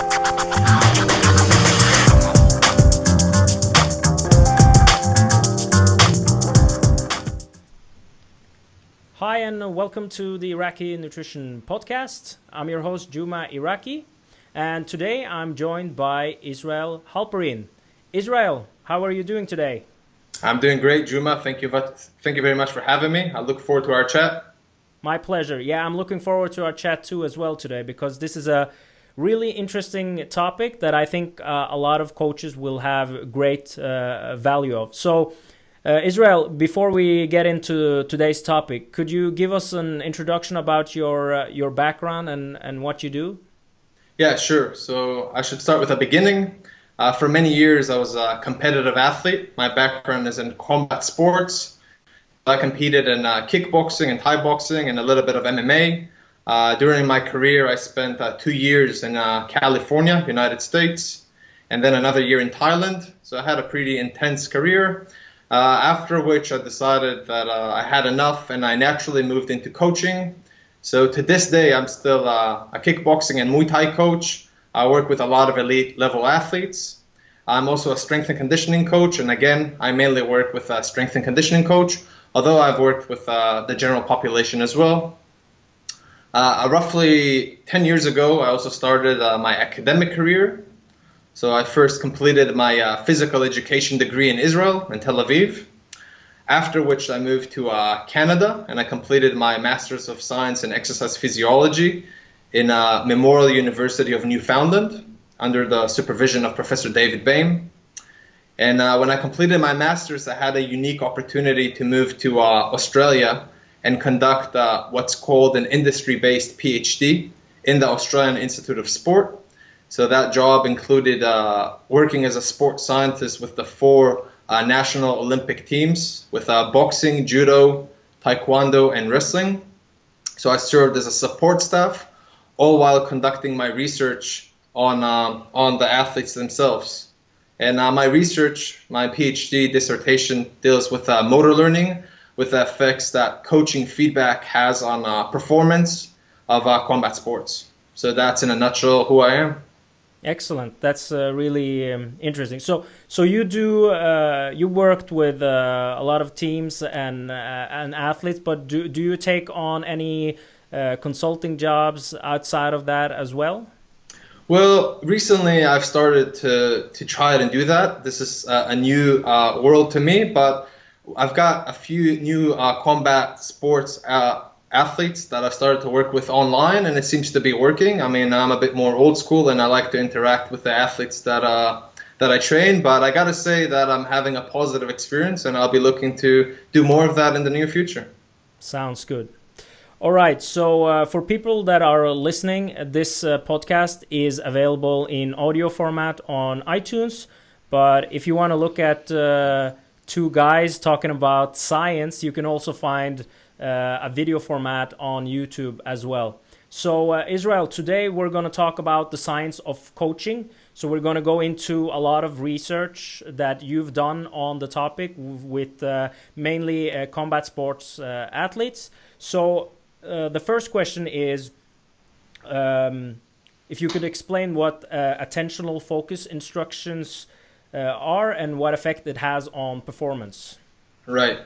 Hi and welcome to the Iraqi Nutrition Podcast. I'm your host Juma Iraqi, and today I'm joined by Israel Halperin. Israel, how are you doing today? I'm doing great, Juma. Thank you very much for having me. I look forward to our chat. My pleasure. Yeah, I'm looking forward to our chat too as well today, because this is a really interesting topic that I think a lot of coaches will have great value of. So, Israel, before we get into today's topic, could you give us an introduction about your background and what you do? Yeah, sure. So I should start with the beginning. For many years, I was a competitive athlete. My background is in combat sports. I competed in kickboxing and Thai boxing and a little bit of MMA. During my career, I spent 2 years in California, United States, and then another year in Thailand. So I had a pretty intense career. After which I decided that I had enough, and I naturally moved into coaching. So to this day, I'm still a kickboxing and Muay Thai coach. I work with a lot of elite level athletes. I'm also a strength and conditioning coach, and again, I mainly work with a strength and conditioning coach, although I've worked with the general population as well. Roughly 10 years ago, I also started my academic career. So I first completed my physical education degree in Israel, in Tel Aviv, after which I moved to Canada, and I completed my Master's of Science in Exercise Physiology in Memorial University of Newfoundland under the supervision of Professor David Bain. And when I completed my Master's, I had a unique opportunity to move to Australia and conduct what's called an industry-based PhD in the Australian Institute of Sport. So that job included working as a sports scientist with the 4 national Olympic teams with boxing, judo, taekwondo, and wrestling. So I served as a support staff, all while conducting my research on the athletes themselves. And my research, my PhD dissertation, deals with motor learning, with the effects that coaching feedback has on performance of combat sports. So that's in a nutshell who I am. Excellent. That's really interesting. So you worked with a lot of teams and athletes, but do you take on any consulting jobs outside of that as well? Well, recently I've started to try and do that. This is a new world to me, but I've got a few new combat sports athletes that I've started to work with online, and it seems to be working. I mean, I'm a bit more old school, and I like to interact with the athletes that I train, but I gotta say that I'm having a positive experience, and I'll be looking to do more of that in the near future. Sounds good. All right, so for people that are listening, this podcast is available in audio format on iTunes, but if you want to look at 2 guys talking about science, you can also find a video format on YouTube as well. So Israel, today we're going to talk about the science of coaching. So we're going to go into a lot of research that you've done on the topic with mainly combat sports athletes. So the first question is, if you could explain what attentional focus instructions are and what effect it has on performance. Right.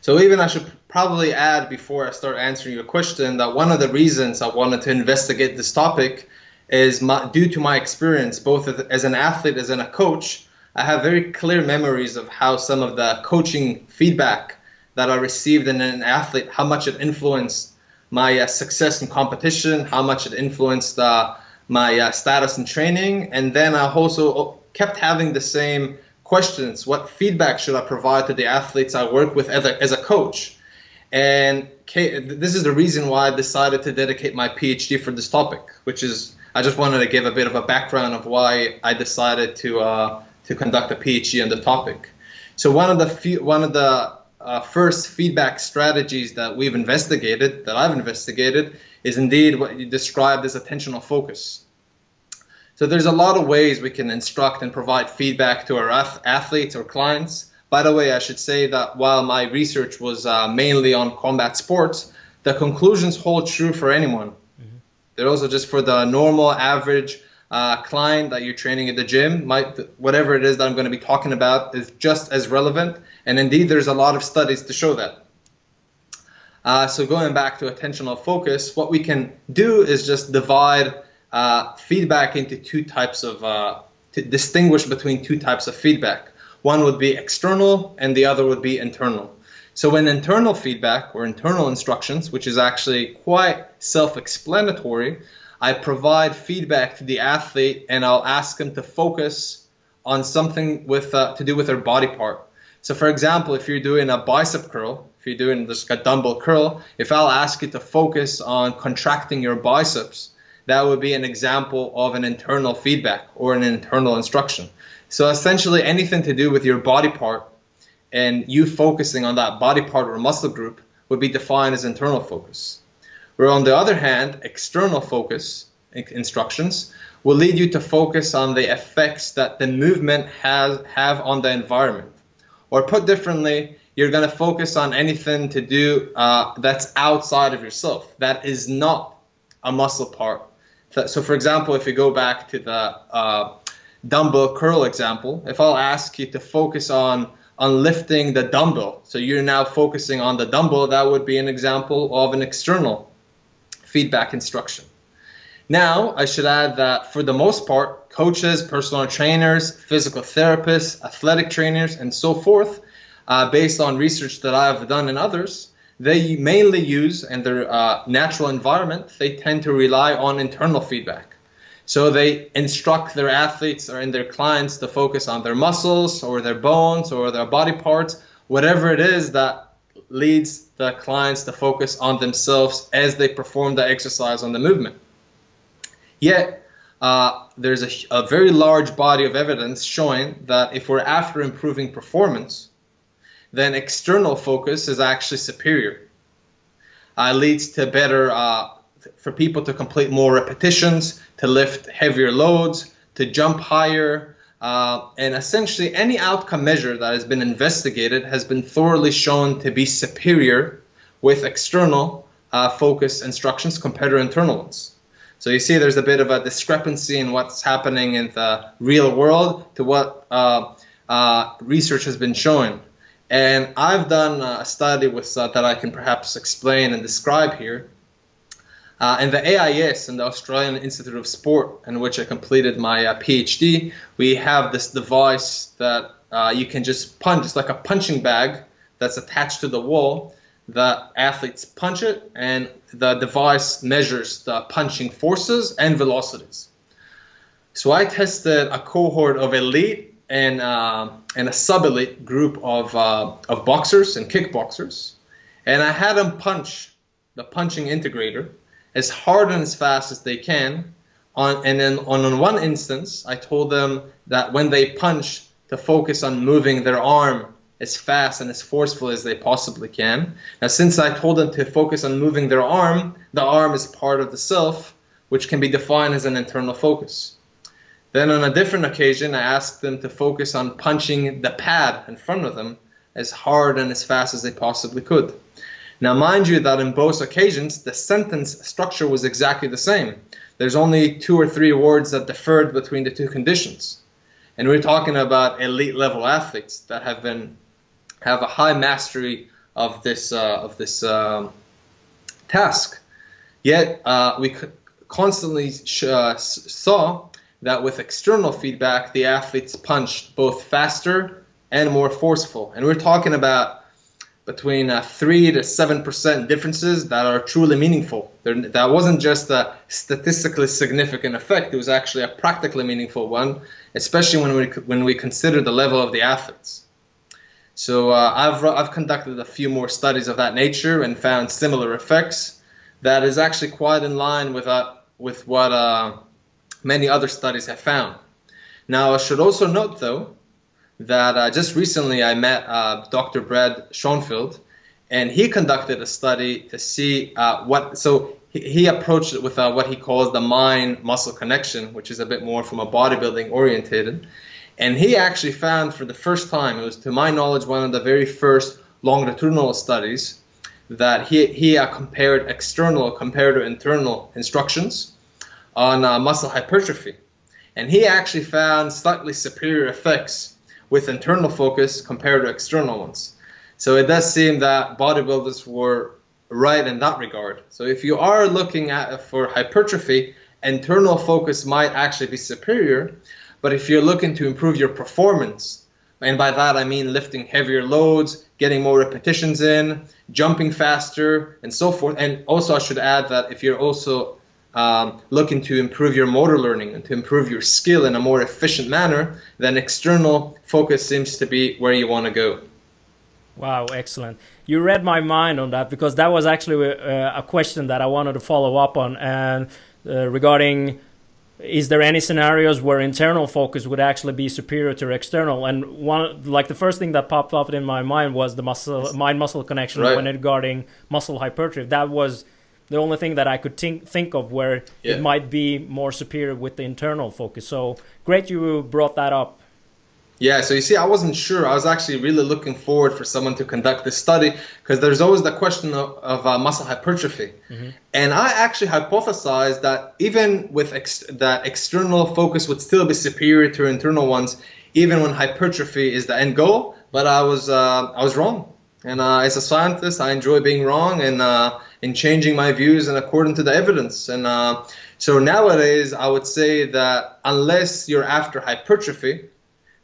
So even I should probably add before I start answering your question that one of the reasons I wanted to investigate this topic is due to my experience, both as an athlete, as a coach. I have very clear memories of how some of the coaching feedback that I received in an athlete, how much it influenced my success in competition, how much it influenced my status in training. And then I also kept having the same questions. What feedback should I provide to the athletes I work with as a coach? And this is the reason why I decided to dedicate my PhD for this topic, which is, I just wanted to give a bit of a background of why I decided to conduct a PhD on the topic. So one of the first feedback strategies that I've investigated, is indeed what you described as attentional focus. So there's a lot of ways we can instruct and provide feedback to our athletes or clients. By the way, I should say that while my research was mainly on combat sports, the conclusions hold true for anyone. Mm-hmm. They're also just for the normal, average client that you're training at the gym, whatever it is that I'm going to be talking about is just as relevant. And indeed, there's a lot of studies to show that. So going back to attentional focus, what we can do is just divide feedback into two types of, to distinguish between two types of feedback. One would be external and the other would be internal. So when internal feedback or internal instructions, which is actually quite self-explanatory, I provide feedback to the athlete and I'll ask them to focus on something with to do with their body part. So for example, if you're doing a bicep curl, if you're doing just a dumbbell curl, if I'll ask you to focus on contracting your biceps, that would be an example of an internal feedback or an internal instruction. So essentially anything to do with your body part and you focusing on that body part or muscle group would be defined as internal focus. Where on the other hand, external focus instructions will lead you to focus on the effects that the movement have on the environment. Or put differently, you're going to focus on anything to do that's outside of yourself, that is not a muscle part. So for example, if you go back to the dumbbell curl example, if I'll ask you to focus on lifting the dumbbell, so you're now focusing on the dumbbell, that would be an example of an external feedback instruction. Now, I should add that for the most part, coaches, personal trainers, physical therapists, athletic trainers, and so forth, based on research that I've done and others, they mainly use, in their natural environment, they tend to rely on internal feedback. So they instruct their athletes or their clients to focus on their muscles or their bones or their body parts, whatever it is that leads the clients to focus on themselves as they perform the exercise on the movement. Yet, there's a very large body of evidence showing that if we're after improving performance, then external focus is actually superior. Leads to better, for people to complete more repetitions, to lift heavier loads, to jump higher, and essentially any outcome measure that has been investigated has been thoroughly shown to be superior with external focus instructions compared to internal ones. So you see there's a bit of a discrepancy in what's happening in the real world to what research has been showing. And I've done a study with that I can perhaps explain and describe here. In the AIS, in the Australian Institute of Sport, in which I completed my PhD, we have this device that you can just punch. It's like a punching bag that's attached to the wall. The athletes punch it, and the device measures the punching forces and velocities. So I tested a cohort of elite and a sub-elite group of boxers and kickboxers, and I had them punch the punching integrator as hard and as fast as they can. And then on one instance, I told them that when they punch, to focus on moving their arm as fast and as forceful as they possibly can. Now, since I told them to focus on moving their arm, the arm is part of the self, which can be defined as an internal focus. Then on a different occasion, I asked them to focus on punching the pad in front of them as hard and as fast as they possibly could. Now, mind you that in both occasions, the sentence structure was exactly the same. There's only 2 or 3 words that differed between the two conditions. And we're talking about elite level athletes that have a high mastery of this task. Yet we constantly saw that with external feedback, the athletes punched both faster and more forceful. And we're talking about between 3 to 7% differences that are truly meaningful. That wasn't just a statistically significant effect. It was actually a practically meaningful one, especially when we consider the level of the athletes. So I've conducted a few more studies of that nature and found similar effects. That is actually quite in line with what many other studies have found. Now, I should also note, though, that just recently I met Dr. Brad Schoenfeld, and he conducted a study to see so he approached it with what he calls the mind-muscle connection, which is a bit more from a bodybuilding orientated. And he actually found for the first time, it was to my knowledge one of the very first longitudinal studies, that he compared external compared to internal instructions on muscle hypertrophy. And he actually found slightly superior effects with internal focus compared to external ones. So it does seem that bodybuilders were right in that regard. So if you are looking at for hypertrophy, internal focus might actually be superior. But if you're looking to improve your performance, and by that I mean lifting heavier loads, getting more repetitions in, jumping faster, and so forth. And also I should add that if you're also looking to improve your motor learning and to improve your skill in a more efficient manner, then external focus seems to be where you want to go. Wow, excellent. You read my mind on that, because that was actually a question that I wanted to follow up on, and regarding, is there any scenarios where internal focus would actually be superior to external? And one, like the first thing that popped up in my mind was the mind-muscle connection when regarding muscle hypertrophy. That was the only thing that I could think of where it might be more superior with the internal focus. So great you brought that up. Yeah, so you see, I wasn't sure. I was actually really looking forward for someone to conduct this study, because there's always the question of muscle hypertrophy. Mm-hmm. And I actually hypothesized that even with that external focus would still be superior to internal ones, even when hypertrophy is the end goal. But I was wrong. And as a scientist, I enjoy being wrong and changing my views and according to the evidence. And so nowadays, I would say that unless you're after hypertrophy,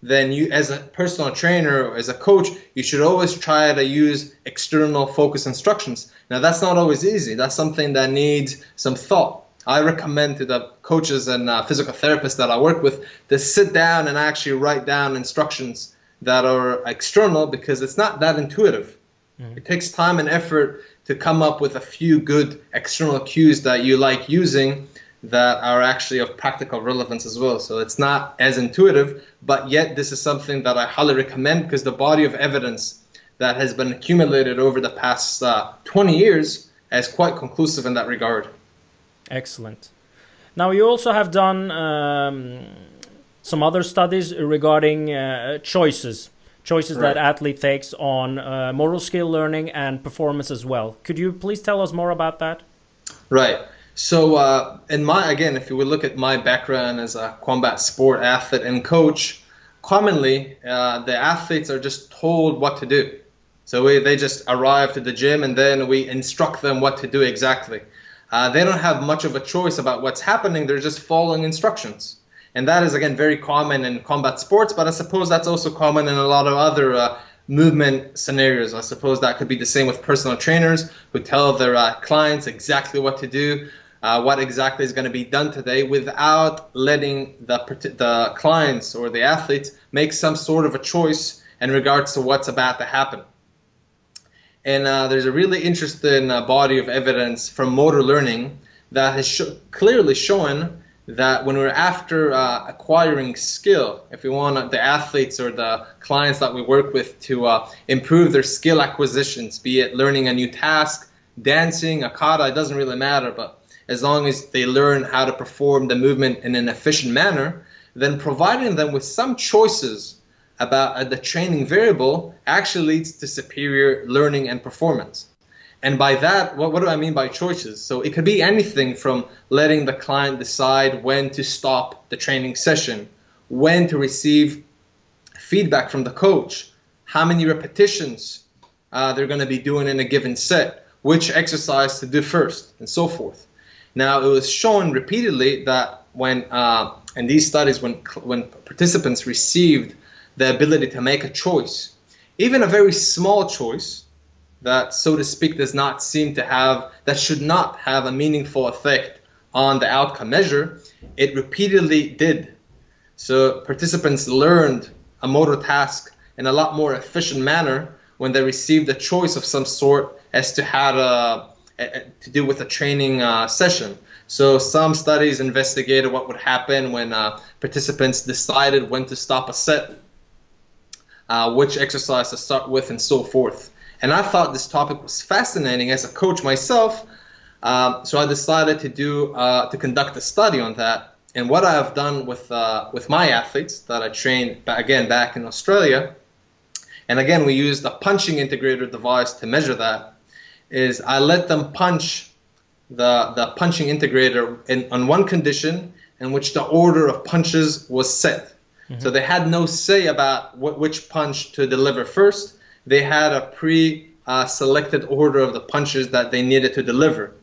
then you, as a personal trainer or as a coach, you should always try to use external focus instructions. Now, that's not always easy. That's something that needs some thought. I recommend to the coaches and physical therapists that I work with to sit down and actually write down instructions that are external, because it's not that intuitive. Mm-hmm. It takes time and effort to come up with a few good external cues that you like using that are actually of practical relevance as well. So it's not as intuitive, but yet this is something that I highly recommend, because the body of evidence that has been accumulated over the past 20 years is quite conclusive in that regard. Excellent. Now, you also have done some other studies regarding choices that athlete takes on motor skill learning and performance as well. Could you please tell us more about that? Right. So, again, if you would look at my background as a combat sport athlete and coach, commonly the athletes are just told what to do. So they just arrive to the gym and then we instruct them what to do exactly. They don't have much of a choice about what's happening. They're just following instructions. And that is, again, very common in combat sports, but I suppose that's also common in a lot of other movement scenarios. I suppose that could be the same with personal trainers who tell their clients exactly what to do. What exactly is going to be done today, without letting the clients or the athletes make some sort of a choice in regards to what's about to happen. And there's a really interesting body of evidence from motor learning that has clearly shown that when we're after acquiring skill, if we want the athletes or the clients that we work with to improve their skill acquisitions, be it learning a new task, dancing, a kata, it doesn't really matter, but as long as they learn how to perform the movement in an efficient manner, then providing them with some choices about the training variable actually leads to superior learning and performance. And by that, what do I mean by choices? So it could be anything from letting the client decide when to stop the training session, when to receive feedback from the coach, how many repetitions they're going to be doing in a given set, which exercise to do first, and so forth. Now, it was shown repeatedly that when, in these studies, when participants received the ability to make a choice, even a very small choice that, so to speak, does not seem to have, that should not have a meaningful effect on the outcome measure, it repeatedly did. So participants learned a motor task in a lot more efficient manner when they received a choice of some sort as to how to do with a training session. So some studies investigated what would happen when participants decided when to stop a set, which exercise to start with, and so forth. And I thought this topic was fascinating as a coach myself, so I decided to conduct a study on that. And what I have done with my athletes that I train, again, back in Australia, and again, we used a punching integrator device to measure that, is I let them punch the punching integrator on one condition in which the order of punches was set. So they had no say about which punch to deliver first. They had a pre-selected order of the punches that they needed to deliver.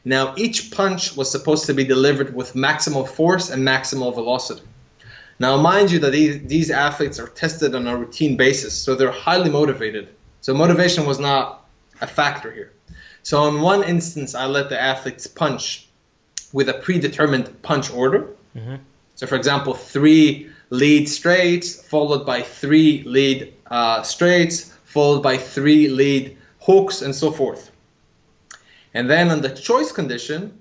Now, each punch was supposed to be delivered with maximal force and maximal velocity. Now, mind you that these athletes are tested on a routine basis, so they're highly motivated. So motivation was not a factor here. So in one instance, I let the athletes punch with a predetermined punch order. So for example, 3 lead straights, followed by 3 lead straights, followed by 3 lead hooks, and so forth. And then on the choice condition,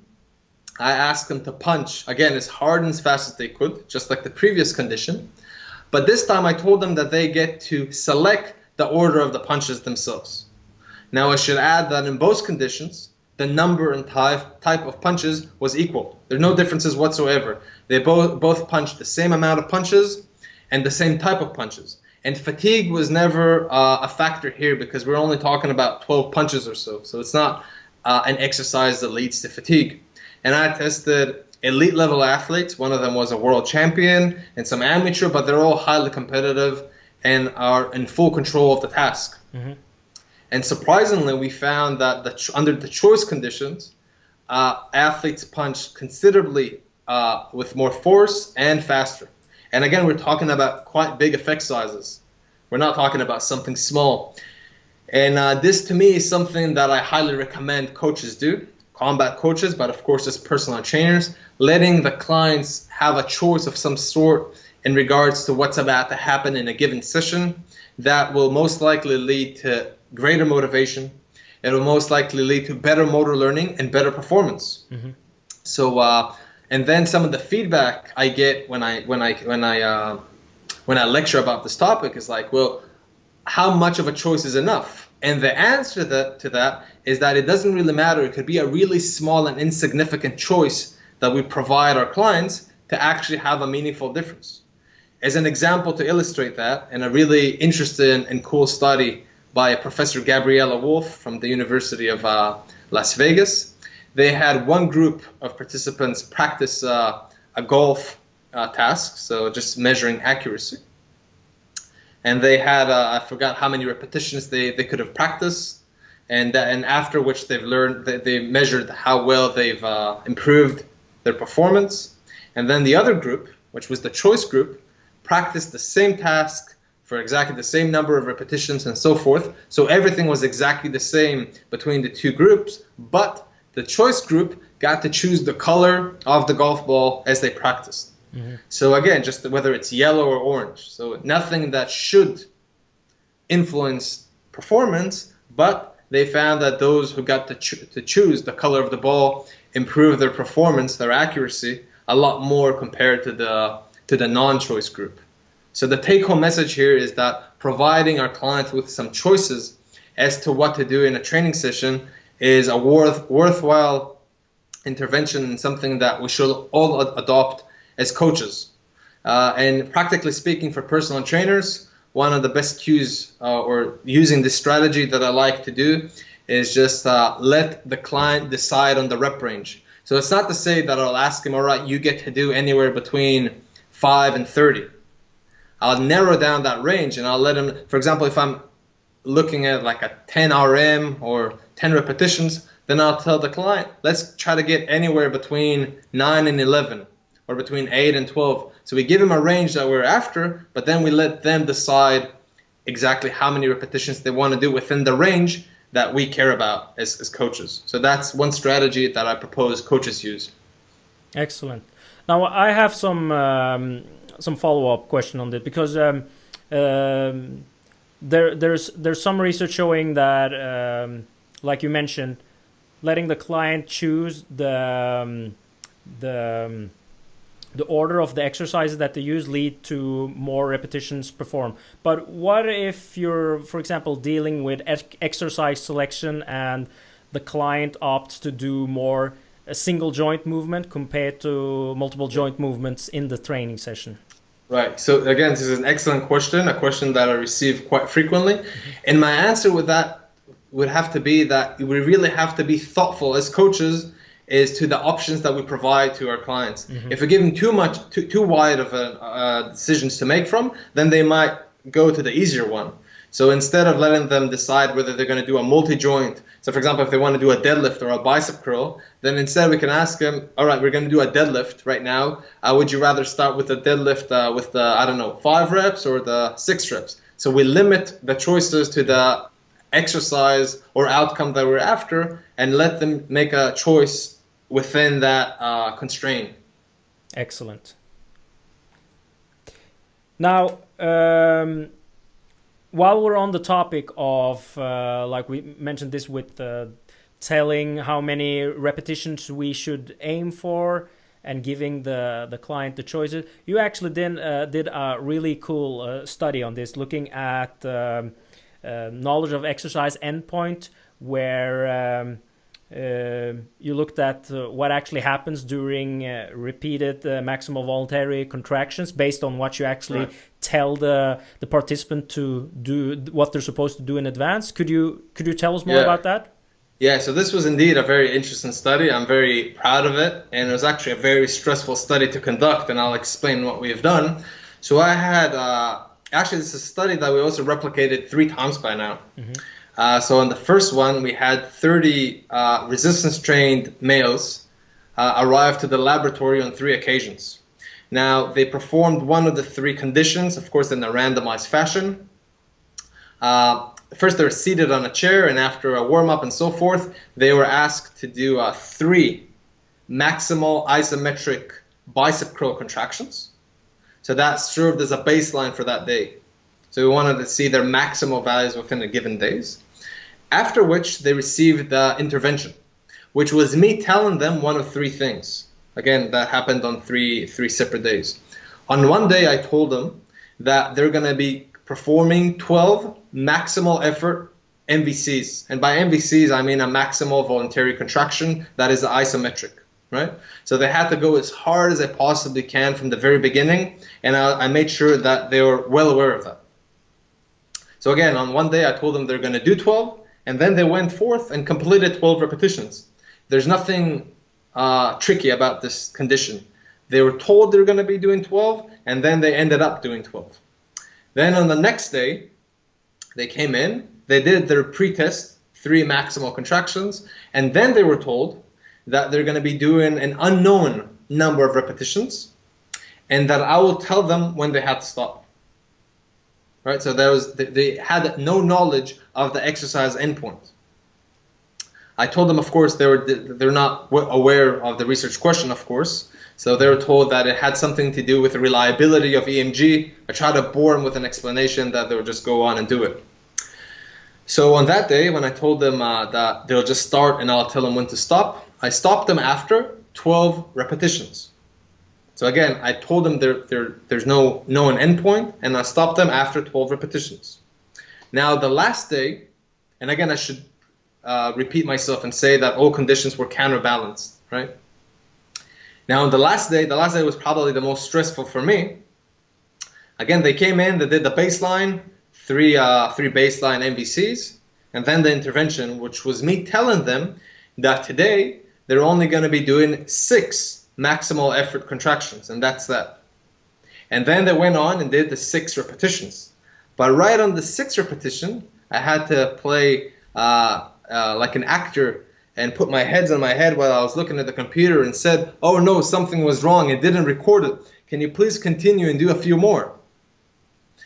I asked them to punch, again, as hard and as fast as they could, just like the previous condition. But this time I told them that they get to select the order of the punches themselves. Now I should add that in both conditions, the number and type of punches was equal. There are no differences whatsoever. They both punched the same amount of punches and the same type of punches. And fatigue was never a factor here because we're only talking about 12 punches or so. So it's not an exercise that leads to fatigue. And I tested elite level athletes. One of them was a world champion and some amateur, but they're all highly competitive and are in full control of the task. And surprisingly, we found that under the choice conditions, athletes punch considerably with more force and faster. And again, we're talking about quite big effect sizes. We're not talking about something small. And this to me is something that I highly recommend coaches do, combat coaches, but of course as personal trainers, letting the clients have a choice of some sort in regards to what's about to happen in a given session. That will most likely lead to greater motivation. It will most likely lead to better motor learning and better performance. So, and then some of the feedback I get when I lecture about this topic is like, well, how much of a choice is enough? And the answer to that is that it doesn't really matter. It could be a really small and insignificant choice that we provide our clients to actually have a meaningful difference. As an example to illustrate that, in a really interesting and cool study by Professor Gabriella Wolf from the University of Las Vegas, they had one group of participants practice a golf task, so just measuring accuracy. And they had, I forgot how many repetitions they could have practiced, and after which they've learned, they measured how well they've improved their performance. And then the other group, which was the choice group, practiced the same task for exactly the same number of repetitions and so forth. So everything was exactly the same between the two groups, but the choice group got to choose the color of the golf ball as they practiced. So again, just whether it's yellow or orange. So nothing that should influence performance, but they found that those who got to choose the color of the ball improved their performance, their accuracy, a lot more compared to the non-choice group. So the take-home message here is that providing our clients with some choices as to what to do in a training session is a worthwhile intervention and something that we should all adopt as coaches. And practically speaking, for personal trainers, one of the best cues or using this strategy that I like to do is just let the client decide on the rep range. So it's not to say that I'll ask him, all right, you get to do anywhere between 5 and 30. I'll narrow down that range and I'll let him, for example, if I'm looking at like a 10 RM or 10 repetitions, then I'll tell the client, let's try to get anywhere between 9 and 11 or between 8 and 12. So we give them a range that we're after, but then we let them decide exactly how many repetitions they want to do within the range that we care about as coaches. So that's one strategy that I propose coaches use. Excellent. Now I have some follow-up question on this because there's some research showing that, like you mentioned, letting the client choose the order of the exercises that they use lead to more repetitions performed. But what if you're, for example, dealing with exercise selection and the client opts to do more a single joint movement compared to multiple joint movements in the training session? Right. So again, this is an excellent question, a question that I receive quite frequently. And my answer with that would have to be that we really have to be thoughtful as coaches is to the options that we provide to our clients. If we give them too wide of decisions to make from, then they might go to the easier one. So instead of letting them decide whether they're going to do a multi-joint, so for example, if they want to do a deadlift or a bicep curl, then instead we can ask them, all right, we're going to do a deadlift right now. Would you rather start with a deadlift with the, I don't know, 5 reps or the 6 reps? So we limit the choices to the exercise or outcome that we're after and let them make a choice within that constraint. Excellent. Now, while we're on the topic of, like we mentioned this with telling how many repetitions we should aim for and giving the client the choices, you actually did a really cool study on this, looking at knowledge of exercise endpoint, where you looked at what actually happens during repeated maximal voluntary contractions based on what you actually tell the participant to do, what they're supposed to do in advance. Could you tell us more about that? Yeah, so this was indeed a very interesting study. I'm very proud of it, and it was actually a very stressful study to conduct, and I'll explain what we have done. So I had actually, this is a study that we also replicated 3 times by now. So in the first one, we had 30 resistance-trained males arrive to the laboratory on 3 occasions. Now, they performed one of the 3 conditions, of course, in a randomized fashion. First, they were seated on a chair, and after a warm-up and so forth, they were asked to do 3 maximal isometric bicep curl contractions. So that served as a baseline for that day. So we wanted to see their maximal values within a given days. After which they received the intervention, which was me telling them one of 3 things. Again, that happened on three separate days. On one day, I told them that they're going to be performing 12 maximal effort MVCs. And by MVCs, I mean a maximal voluntary contraction that is isometric, right? So they had to go as hard as they possibly can from the very beginning, and I made sure that they were well aware of that. So again, on one day, I told them they're going to do 12, and then they went forth and completed 12 repetitions. There's nothing tricky about this condition. They were told they're going to be doing 12, and then they ended up doing 12. Then on the next day, they came in, they did their pre-test, 3 maximal contractions, and then they were told that they're going to be doing an unknown number of repetitions, and that I will tell them when they have to stop. Right? So they had no knowledge of the exercise endpoint. I told them, of course, they're not aware of the research question, of course. So they were told that it had something to do with the reliability of EMG. I tried to bore them with an explanation that they would just go on and do it. So on that day, when I told them that they'll just start and I'll tell them when to stop, I stopped them after 12 repetitions. So again, I told them there's no known endpoint, and I stopped them after 12 repetitions. Now the last day, and again I should repeat myself and say that all conditions were counterbalanced, right? Now on the last day was probably the most stressful for me. Again, they came in, they did the baseline, three baseline MVCs, and then the intervention, which was me telling them that today they're only going to be doing 6 maximal effort contractions, and that's that. And then they went on and did the 6 repetitions. But right on the 6th repetition, I had to play like an actor and put my heads on my head while I was looking at the computer and said, oh no, something was wrong, it didn't record it. Can you please continue and do a few more?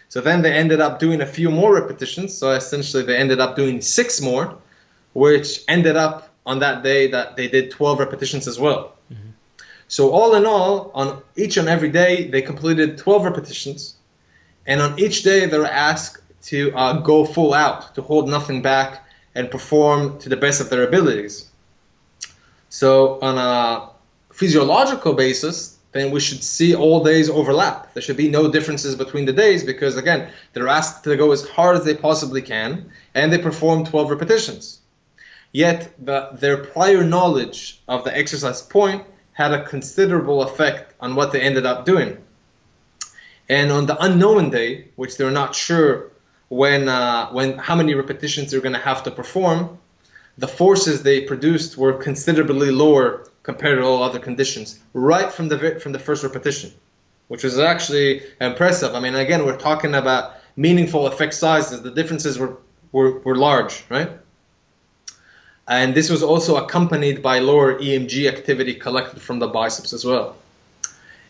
So then they ended up doing a few more repetitions. So essentially they ended up doing 6 more, which ended up on that day that they did 12 repetitions as well. Mm-hmm. So all in all, on each and every day, they completed 12 repetitions. And on each day, they were asked to go full out, to hold nothing back and perform to the best of their abilities. So on a physiological basis, then we should see all days overlap. There should be no differences between the days because, again, they're asked to go as hard as they possibly can, and they perform 12 repetitions. Yet their prior knowledge of the exercise point had a considerable effect on what they ended up doing. And on the unknown day, which they're not sure when how many repetitions they're going to have to perform, the forces they produced were considerably lower compared to all other conditions right from the first repetition, which is actually impressive. I mean, again, we're talking about meaningful effect sizes. The differences were large, right? And this was also accompanied by lower EMG activity collected from the biceps as well.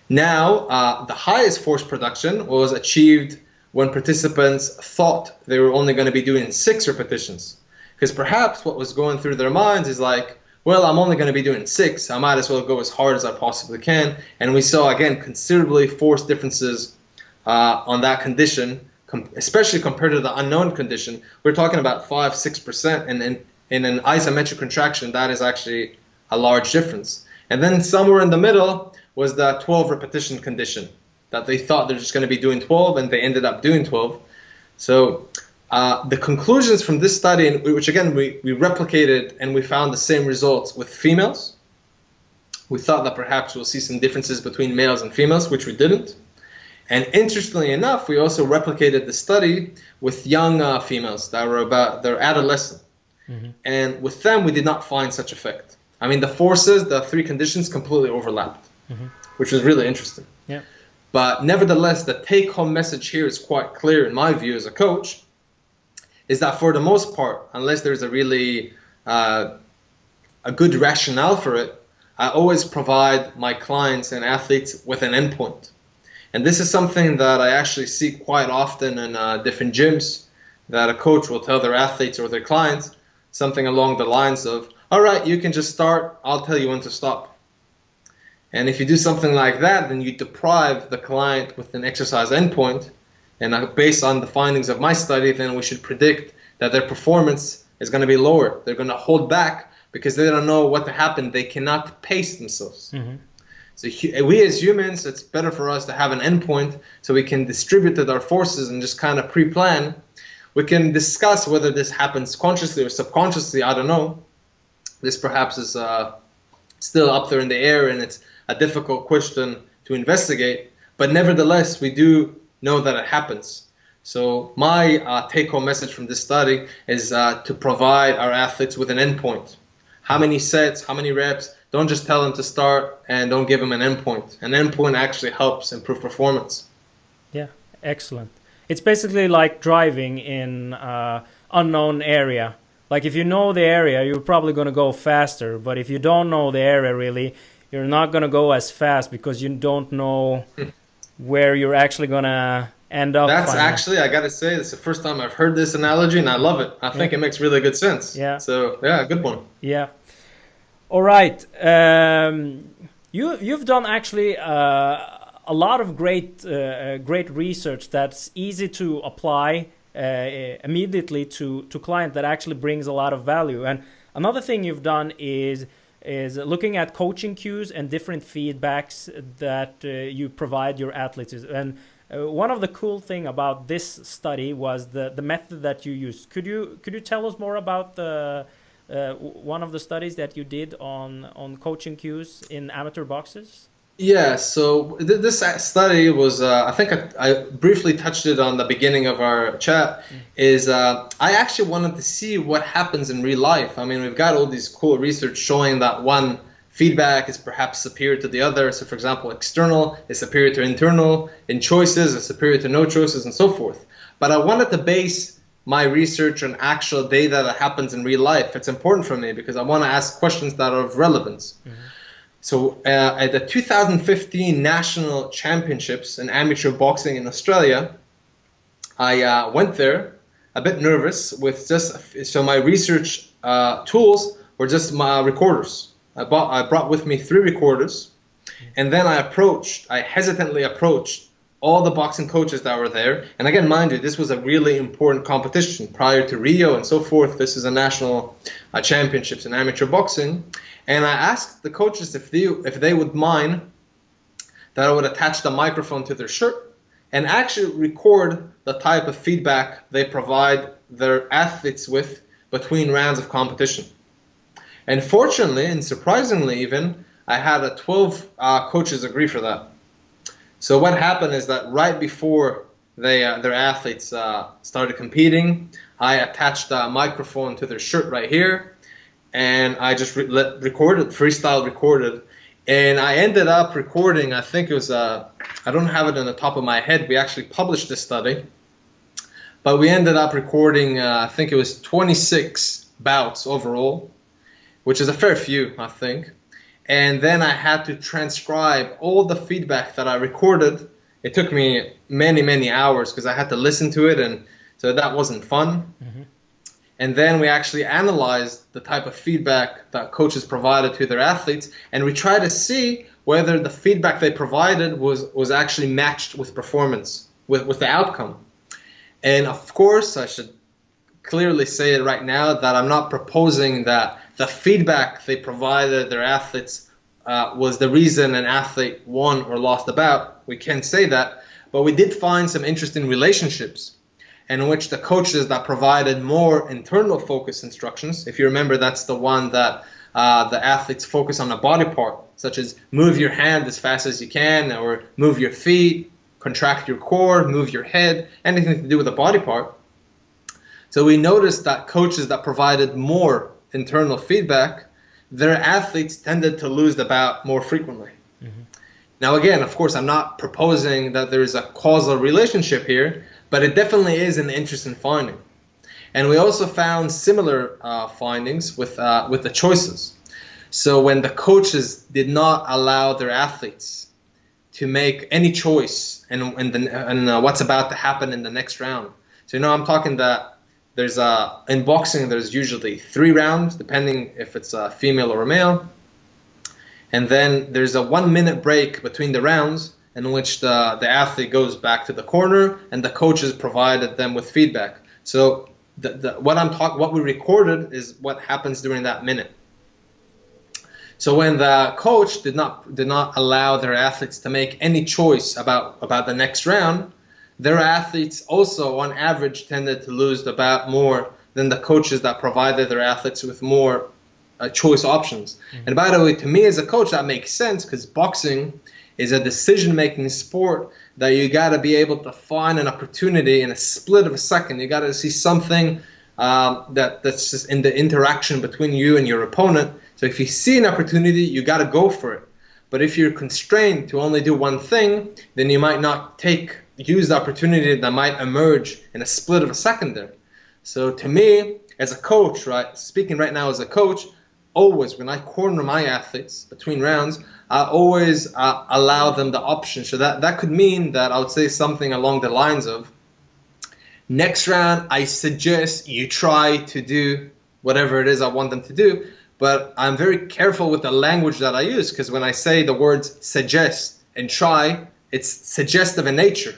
Now, the highest force production was achieved when participants thought they were only going to be doing 6 repetitions. Because perhaps what was going through their minds is like, well, I'm only going to be doing 6. I might as well go as hard as I possibly can. And we saw, again, considerably force differences on that condition, especially compared to the unknown condition. We're talking about 5-6%. And in an isometric contraction, that is actually a large difference. And then somewhere in the middle was the 12 repetition condition, that they thought they're just going to be doing 12 and they ended up doing 12. So the conclusions from this study, which again we replicated and we found the same results with females. We thought that perhaps we'll see some differences between males and females, which we didn't. And interestingly enough, we also replicated the study with young females that were they're adolescent. Mm-hmm. And with them, we did not find such effect. I mean, the forces, the 3 conditions completely overlapped, mm-hmm. which was really interesting. Yeah. But nevertheless, the take-home message here is quite clear in my view as a coach, is that for the most part, unless there's a really a good rationale for it, I always provide my clients and athletes with an endpoint. And this is something that I actually see quite often in different gyms, that a coach will tell their athletes or their clients something along the lines of, all right, you can just start, I'll tell you when to stop. And if you do something like that, then you deprive the client with an exercise endpoint. And based on the findings of my study, then we should predict that their performance is going to be lower. They're going to hold back because they don't know what to happen. They cannot pace themselves. Mm-hmm. So we as humans, it's better for us to have an endpoint so we can distribute our forces and just kind of pre-plan. We can discuss whether this happens consciously or subconsciously. I don't know. This perhaps is still up there in the air, and it's a difficult question to investigate. But nevertheless, we do know that it happens. So my take-home message from this study is to provide our athletes with an endpoint. How many sets, how many reps? Don't just tell them to start and don't give them an endpoint. An endpoint actually helps improve performance. Yeah, excellent. It's basically like driving in unknown area. Like if you know the area, you're probably going to go faster. But if you don't know the area really, you're not going to go as fast because you don't know where you're actually going to end up. That's actually, I got to say, it's the first time I've heard this analogy, and I love it. I think it makes really good sense. Yeah. So, yeah, good one. Yeah. All right. You've done actually a lot of great research that's easy to apply immediately to client, that actually brings a lot of value. And another thing you've done is looking at coaching cues and different feedbacks that you provide your athletes. And one of the cool thing about this study was the method that you used. Could you tell us more about one of the studies that you did on coaching cues in amateur boxers? Yeah, so this study was, I think I briefly touched it on the beginning of our chat, is I actually wanted to see what happens in real life. I mean, we've got all these cool research showing that one feedback is perhaps superior to the other. So for example, external is superior to internal, in choices is superior to no choices, and so forth. But I wanted to base my research on actual data that happens in real life. It's important for me because I want to ask questions that are of relevance. Mm-hmm. So at the 2015 National Championships in amateur boxing in Australia, I went there a bit nervous with so my research tools were just my recorders. I brought with me 3 recorders, and then I hesitantly approached all the boxing coaches that were there. And again, mind you, this was a really important competition prior to Rio and so forth. This is a national championships in amateur boxing. And I asked the coaches if they would mind that I would attach the microphone to their shirt and actually record the type of feedback they provide their athletes with between rounds of competition. And fortunately, and surprisingly even, I had 12 coaches agree for that. So what happened is that right before their athletes started competing, I attached a microphone to their shirt right here. and I just freestyle recorded. And I ended up recording, I think it was, I don't have it on the top of my head. We actually published this study. But we ended up recording, I think it was 26 bouts overall, which is a fair few, I think. And then I had to transcribe all the feedback that I recorded. It took me many, many hours because I had to listen to it, and so that wasn't fun. Mm-hmm. And then we actually analyzed the type of feedback that coaches provided to their athletes, and we tried to see whether the feedback they provided was actually matched with performance, with the outcome. And of course, I should clearly say it right now that I'm not proposing that the feedback they provided their athletes was the reason an athlete won or lost the bout. We can't say that, but we did find some interesting relationships in which the coaches that provided more internal focus instructions, if you remember, that's the one that the athletes focus on a body part, such as move your hand as fast as you can, or move your feet, contract your core, move your head, anything to do with the body part. So we noticed that coaches that provided more internal feedback, their athletes tended to lose the bout more frequently. Mm-hmm. Now again, of course, I'm not proposing that there is a causal relationship here, but it definitely is an interesting finding. And we also found similar findings with the choices. So when the coaches did not allow their athletes to make any choice and what's about to happen in the next round. So I'm talking that there's in boxing there's usually 3 rounds, depending if it's a female or a male. And then there's a 1-minute break between the rounds, in which the athlete goes back to the corner and the coaches provided them with feedback. So what we recorded is what happens during that minute. So when the coach did not allow their athletes to make any choice about the next round, their athletes also on average tended to lose the bout more than the coaches that provided their athletes with more choice options. Mm-hmm. And by the way, to me as a coach, that makes sense because boxing is a decision-making sport that you got to be able to find an opportunity in a split of a second. You got to see something that's just in the interaction between you and your opponent. So if you see an opportunity, you got to go for it. But if you're constrained to only do one thing, then you might not use the opportunity that might emerge in a split of a second there. So to me, as a coach, right, speaking right now as a coach, always when I corner my athletes between rounds, I always allow them the option. So that could mean that I would say something along the lines of, next round, I suggest you try to do whatever it is I want them to do. But I'm very careful with the language that I use, because when I say the words suggest and try, it's suggestive in nature.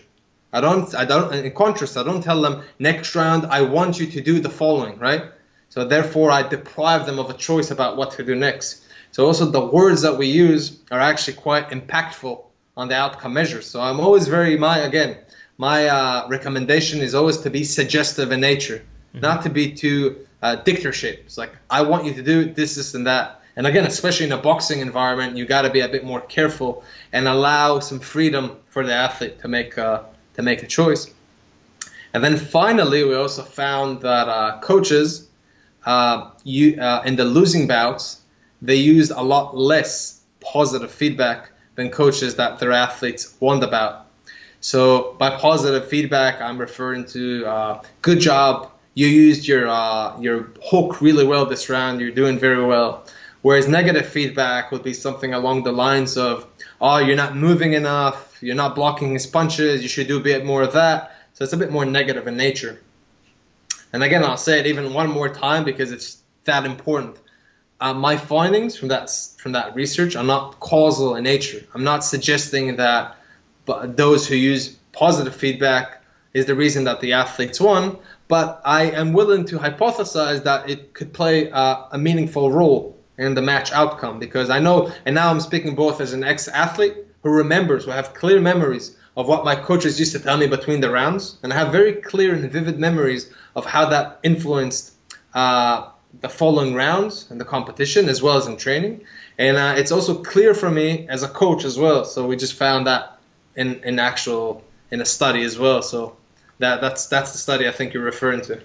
I don't, in contrast, I don't tell them next round, I want you to do the following, right? So therefore, I deprive them of a choice about what to do next. So also the words that we use are actually quite impactful on the outcome measures. So I'm always my recommendation is always to be suggestive in nature, not to be too dictatorship. It's like, I want you to do this, this, and that. And again, especially in a boxing environment, you got to be a bit more careful and allow some freedom for the athlete to make a choice. And then finally, we also found that coaches, in the losing bouts, they used a lot less positive feedback than coaches that their athletes won the bout. So by positive feedback, I'm referring to good job, you used your hook really well this round, you're doing very well. Whereas negative feedback would be something along the lines of, oh, you're not moving enough, you're not blocking his punches, you should do a bit more of that. So it's a bit more negative in nature. And again, I'll say it even one more time because it's that important. My findings from that research are not causal in nature. I'm not suggesting that those who use positive feedback is the reason that the athletes won, but I am willing to hypothesize that it could play a meaningful role in the match outcome, because I know, and now I'm speaking both as an ex-athlete who have clear memories of what my coaches used to tell me between the rounds, and I have very clear and vivid memories of how that influenced the following rounds and the competition as well as in training. And it's also clear for me as a coach as well. So we just found that in a study as well. So that's the study I think you're referring to.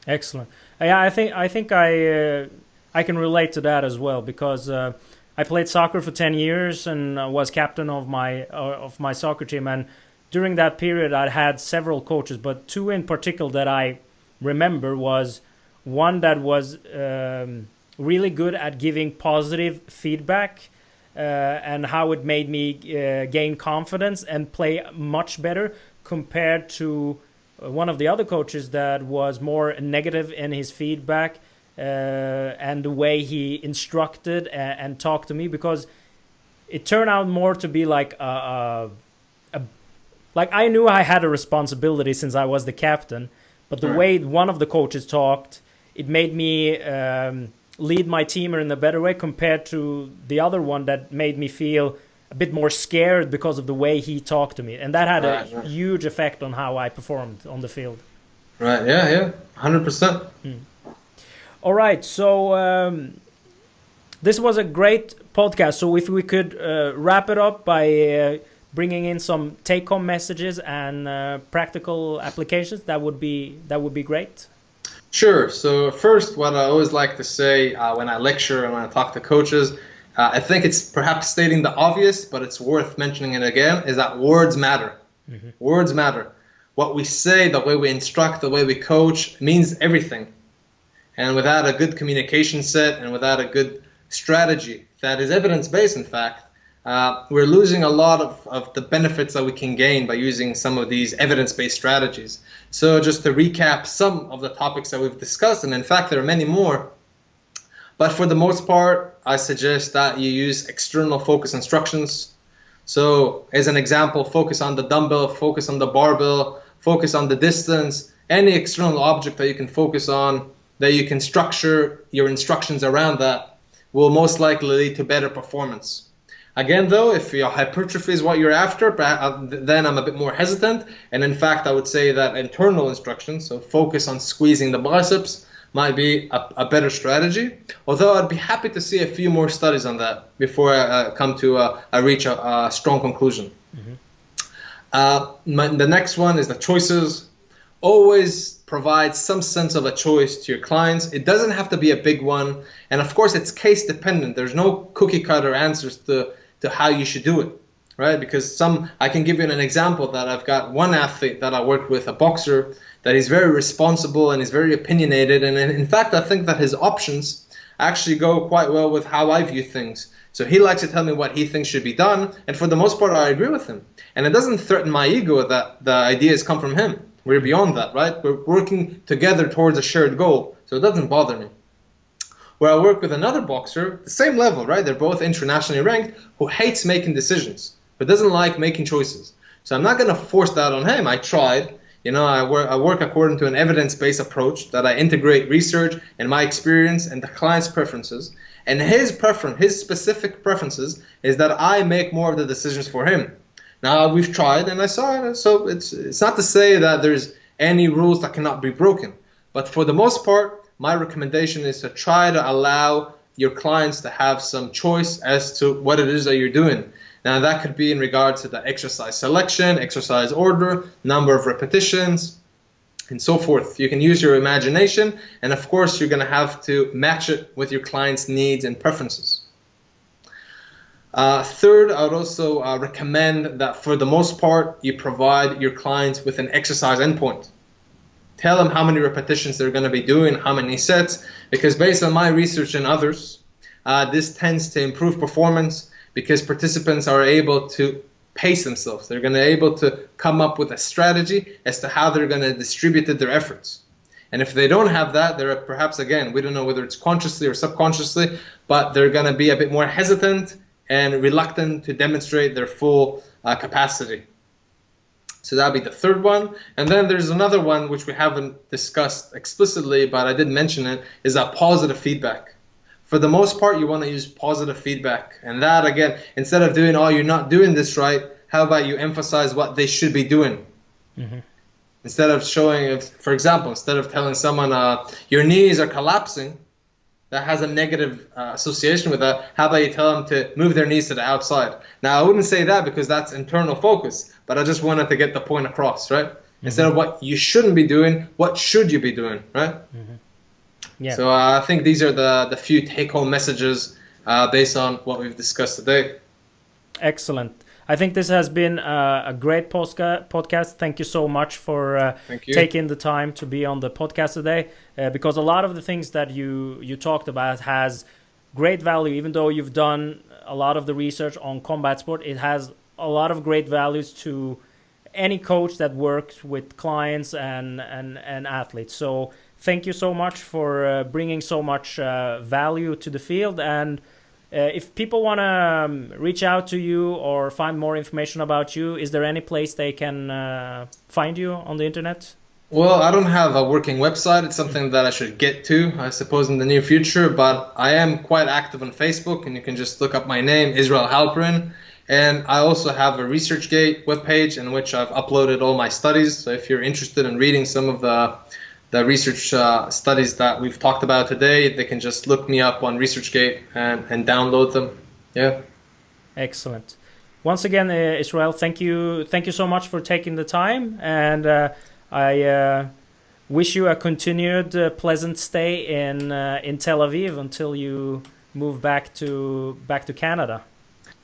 Excellent. Yeah, I think I I can relate to that as well, because I played soccer for 10 years and was captain of my soccer team. And during that period, I had several coaches, but two in particular that I remember was one that was really good at giving positive feedback and how it made me gain confidence and play much better, compared to one of the other coaches that was more negative in his feedback and the way he instructed and talked to me, because it turned out more to be like like I knew I had a responsibility since I was the captain, but the way one of the coaches talked, it made me lead my team in a better way, compared to the other one that made me feel a bit more scared because of the way he talked to me. And that had a huge effect on how I performed on the field. Right, yeah, 100%. All right, so this was a great podcast. So if we could wrap it up by bringing in some take-home messages and practical applications, that would be great. Sure. So first, what I always like to say when I lecture and when I talk to coaches, I think it's perhaps stating the obvious, but it's worth mentioning it again, is that words matter. Mm-hmm. Words matter. What we say, the way we instruct, the way we coach means everything. And without a good communication set and without a good strategy that is evidence-based, in fact, we're losing a lot of the benefits that we can gain by using some of these evidence-based strategies. So just to recap some of the topics that we've discussed, and in fact there are many more, but for the most part, I suggest that you use external focus instructions. So as an example, focus on the dumbbell, focus on the barbell, focus on the distance, any external object that you can focus on, that you can structure your instructions around, that will most likely lead to better performance. Again, though, if your hypertrophy is what you're after, then I'm a bit more hesitant. And in fact, I would say that internal instructions, so focus on squeezing the biceps, might be a better strategy. Although I'd be happy to see a few more studies on that before I come to reach a strong conclusion. Mm-hmm. The next one is the choices. Always provide some sense of a choice to your clients. It doesn't have to be a big one. And of course, it's case dependent. There's no cookie cutter answers to how you should do it, right? Because I can give you an example that I've got one athlete that I worked with, a boxer, that is very responsible and is very opinionated. And in fact, I think that his options actually go quite well with how I view things. So he likes to tell me what he thinks should be done. And for the most part, I agree with him. And it doesn't threaten my ego that the ideas come from him. We're beyond that, right? We're working together towards a shared goal. So it doesn't bother me. Where I work with another boxer, the same level, right? They're both internationally ranked, who hates making decisions, but doesn't like making choices. So I'm not going to force that on him. I tried. I work according to an evidence-based approach that I integrate research and my experience and the client's preferences. And his specific preferences is that I make more of the decisions for him. Now, we've tried and I saw it. So it's not to say that there's any rules that cannot be broken. But for the most part, my recommendation is to try to allow your clients to have some choice as to what it is that you're doing. Now, that could be in regard to the exercise selection, exercise order, number of repetitions, and so forth. You can use your imagination, and of course, you're going to have to match it with your client's needs and preferences. Third, I would also recommend that for the most part, you provide your clients with an exercise endpoint. Tell them how many repetitions they're going to be doing, how many sets, because based on my research and others, this tends to improve performance because participants are able to pace themselves. They're going to be able to come up with a strategy as to how they're going to distribute their efforts. And if they don't have that, they're perhaps, again, we don't know whether it's consciously or subconsciously, but they're going to be a bit more hesitant and reluctant to demonstrate their full capacity. So that'll be the third one. And then there's another one which we haven't discussed explicitly, but I did mention it, is that positive feedback. For the most part, you want to use positive feedback. And that, again, instead of doing, oh, you're not doing this right, how about you emphasize what they should be doing? Mm-hmm. Instead of showing, for example, instead of telling someone your knees are collapsing, that has a negative association with that, how about you tell them to move their knees to the outside? Now, I wouldn't say that because that's internal focus, but I just wanted to get the point across, right? Mm-hmm. Instead of what you shouldn't be doing, what should you be doing, right? Mm-hmm. Yeah. So I think these are the few take-home messages based on what we've discussed today. Excellent. I think this has been a great podcast. Thank you so much for taking the time to be on the podcast today, because a lot of the things that you talked about has great value. Even though you've done a lot of the research on combat sport, it has a lot of great values to any coach that works with clients and athletes. So thank you so much for bringing so much value to the field. And if people want to reach out to you or find more information about you, is there any place they can find you on the internet? Well, I don't have a working website. It's something that I should get to, I suppose, in the near future. But I am quite active on Facebook, and you can just look up my name, Israel Halperin. And I also have a ResearchGate webpage in which I've uploaded all my studies. So if you're interested in reading some of the research studies that we've talked about today, they can just look me up on ResearchGate and download them. Yeah. Excellent. Once again, Israel, thank you so much for taking the time, and I wish you a continued pleasant stay in Tel Aviv until you move back to Canada.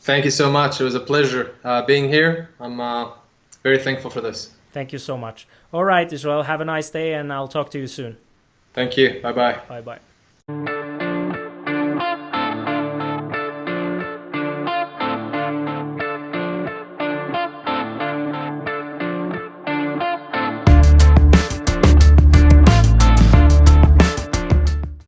Thank you so much. It was a pleasure being here. I'm very thankful for this. Thank you so much. All right, Israel, have a nice day, and I'll talk to you soon. Thank you. Bye-bye. Bye-bye.